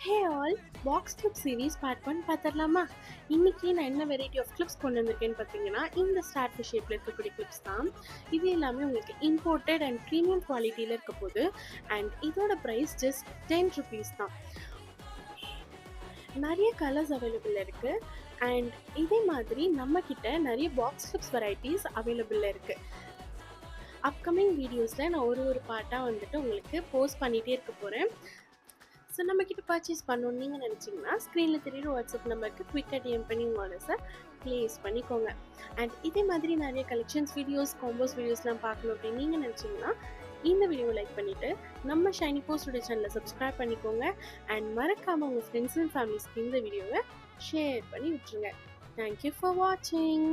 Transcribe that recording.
Hey all, box clip series part 1 பார்த்துடலாமா? இன்னைக்கு நான் என்ன வெரைட்டி ஆஃப் கிளிப்ஸ் கொண்டு வந்திருக்கேன்னு பார்த்தீங்கன்னா, இந்த ஸ்டார் ஃபிஷ் ஷேப்பில் இருக்கக்கூடிய கிளிப்ஸ் தான். இது எல்லாமே உங்களுக்கு இம்போர்ட்டட் அண்ட் ப்ரீமியம் குவாலிட்டியில் இருக்க போது. அண்ட் இதோட ப்ரைஸ் ஜஸ்ட் 10 rupees தான். நிறைய கலர்ஸ் அவைலபிள் இருக்குது. அண்ட் இதே மாதிரி நம்மக்கிட்ட நிறைய பாக்ஸ் கிளிப்ஸ் வெரைட்டிஸ் அவைலபிளில் இருக்குது. அப்கமிங் வீடியோஸில் நான் ஒரு பார்ட்டாக வந்துட்டு உங்களுக்கு போஸ்ட் பண்ணிகிட்டே இருக்க போகிறேன். ஸோ நம்மக்கிட்ட பர்ச்சேஸ் பண்ணணுன்னு நீங்கள் நினச்சிங்கன்னா ஸ்க்ரீனில் தெரியுற வாட்ஸ்அப் நம்பருக்கு குவிக்காக டிஎம் பண்ணி உங்கள் ஆர்டர்ஸை ப்ளேஸ் பண்ணிக்கோங்க. அண்ட் இதே மாதிரி நிறைய கலெக்ஷன்ஸ் வீடியோஸ், காம்போஸ் வீடியோஸ்லாம் பார்க்கணும் அப்படின்னு நீங்கள் நினச்சிங்கன்னா இந்த வீடியோவை லைக் பண்ணிவிட்டு நம்ம ஷைனி போஸ்டோட சேனலை சப்ஸ்கிரைப் பண்ணிக்கோங்க. அண்ட் மறக்காமல் உங்கள் ஃப்ரெண்ட்ஸ் அண்ட் ஃபேமிலிஸ்க்கு இந்த வீடியோவை ஷேர் பண்ணி விட்டுருங்க. தேங்க்யூ ஃபார் வாட்சிங்.